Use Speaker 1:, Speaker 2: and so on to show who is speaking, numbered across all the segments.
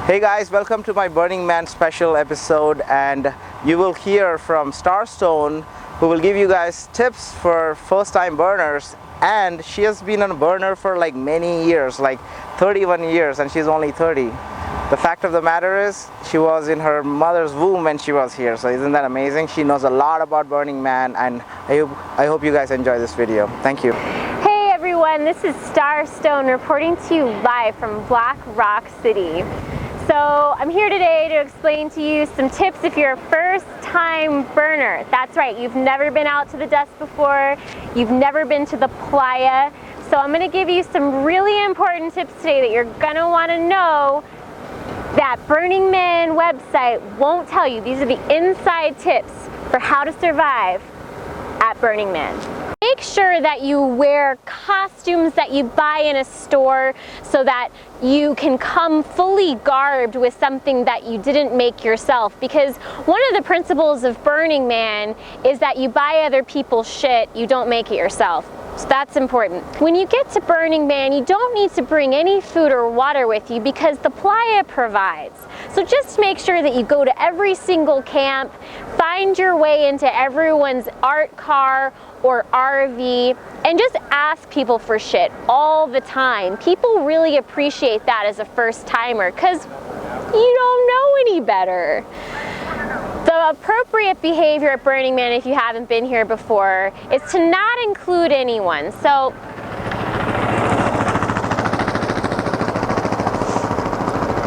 Speaker 1: Hey guys, welcome to my Burning Man special episode, and you will hear from Starstone, who will give you guys tips for first-time burners. And she has been on a burner for like many years, like 31 years, and she's only 30. The fact of the matter is, she was in her mother's womb when she was here, so isn't that amazing? She knows a lot about Burning Man, and I hope you guys enjoy this video. Thank you.
Speaker 2: Hey everyone, this is Starstone reporting to you live from Black Rock City. So I'm here today to explain to you some tips if you're a first-time burner. That's right, you've never been out to the dust before, you've never been to the Playa. So I'm going to give you some really important tips today that you're going to want to know that Burning Man website won't tell you. These are the inside tips for how to survive at Burning Man. Make sure that you wear costumes that you buy in a store so that you can come fully garbed with something that you didn't make yourself, because one of the principles of Burning Man is that you buy other people's shit, you don't make it yourself. So that's important. When you get to Burning Man, you don't need to bring any food or water with you because the Playa provides. So just make sure that you go to every single camp, find your way into everyone's art car or RV, and just ask people for shit all the time. People really appreciate that as a first timer because you don't know any better. The appropriate behavior at Burning Man, if you haven't been here before, is to not include anyone. So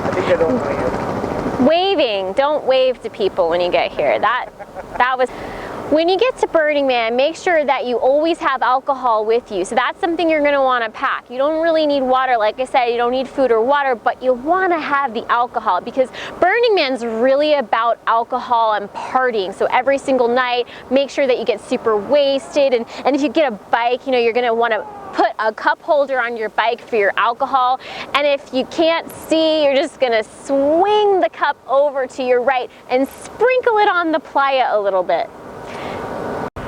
Speaker 1: I think they don't know you.
Speaker 2: waving, don't wave to people when you get here. That was. When you get to Burning Man, make sure that you always have alcohol with you. So that's something you're going to want to pack. You don't really need water. Like I said, you don't need food or water, but you want to have the alcohol because Burning Man's really about alcohol and partying. So every single night, make sure that you get super wasted. And if you get a bike, you're going to want to put a cup holder on your bike for your alcohol. And if you can't see, you're just going to swing the cup over to your right and sprinkle it on the Playa a little bit.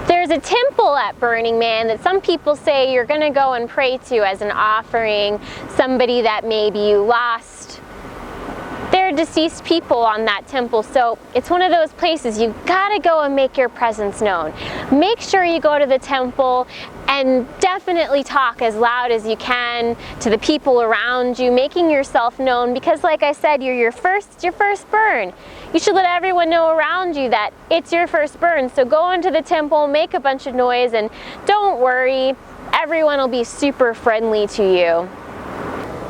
Speaker 2: There's a temple at Burning Man that some people say you're going to go and pray to as an offering, somebody that maybe you lost their deceased people on that temple. So it's one of those places you gotta go and make your presence known. Make sure you go to the temple and definitely talk as loud as you can to the people around you, making yourself known, because like I said, you're your first burn. You should let everyone know around you that it's your first burn. So go into the temple, make a bunch of noise, and don't worry, everyone will be super friendly to you.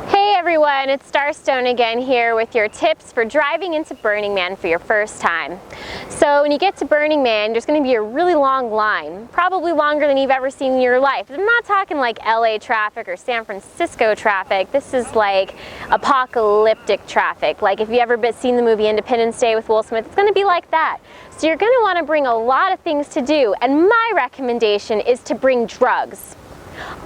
Speaker 2: Hey everyone, it's Starstone again here with your tips for driving into Burning Man for your first time. So when you get to Burning Man, there's going to be a really long line, probably longer than you've ever seen in your life. I'm not talking like LA traffic or San Francisco traffic. This is like apocalyptic traffic. Like if you ever seen the movie Independence Day with Will Smith, it's going to be like that. So you're going to want to bring a lot of things to do, and my recommendation is to bring drugs.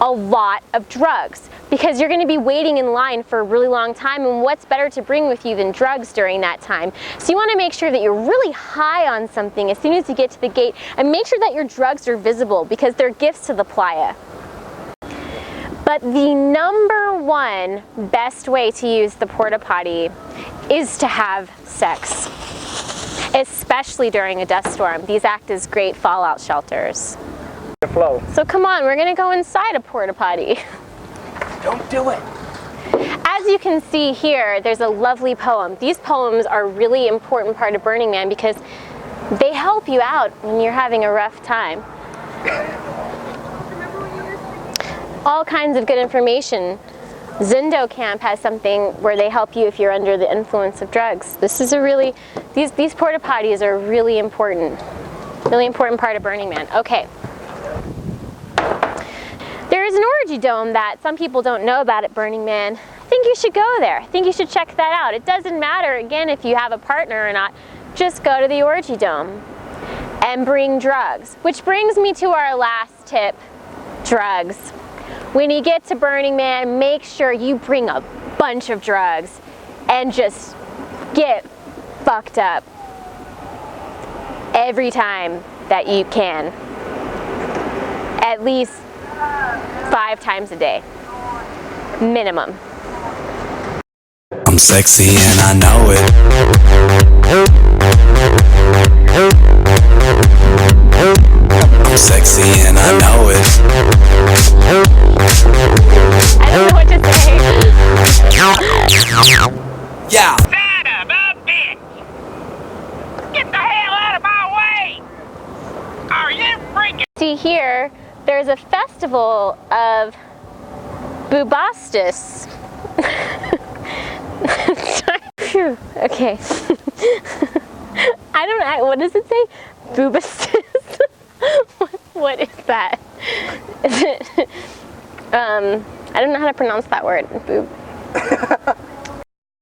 Speaker 2: A lot of drugs, because you're going to be waiting in line for a really long time, and what's better to bring with you than drugs during that time? So you want to make sure that you're really high on something as soon as you get to the gate, and make sure that your drugs are visible because they're gifts to the Playa. But the number one best way to use the porta-potty is to have sex, especially during a dust storm. These act as great fallout shelters.
Speaker 1: Flow.
Speaker 2: So come on, we're gonna go inside a porta-potty.
Speaker 1: Don't do it.
Speaker 2: As you can see here, there's a lovely poem. These poems are a really important part of Burning Man because they help you out when you're having a rough time. All kinds of good information. Zindo Camp has something where they help you if you're under the influence of drugs. This is these porta-potties are really important part of Burning Man. Okay. There is an orgy dome that some people don't know about at Burning Man. I think you should go there. I think you should check that out. It doesn't matter, again, if you have a partner or not. Just go to the orgy dome and bring drugs. Which brings me to our last tip, drugs. When you get to Burning Man, make sure you bring a bunch of drugs and just get fucked up every time that you can. At least 5 times a day, minimum.
Speaker 3: I'm sexy and I know it. I'm sexy and I know it.
Speaker 2: I don't know what to say.
Speaker 3: Yeah.
Speaker 4: Son of a bitch! Get the hell out of my way! Are you freaking?
Speaker 2: See here, there's a festival of Bubastis. Phew, okay. I don't know, what does it say? Bubastis? What is that? Is it, I don't know how to pronounce that word.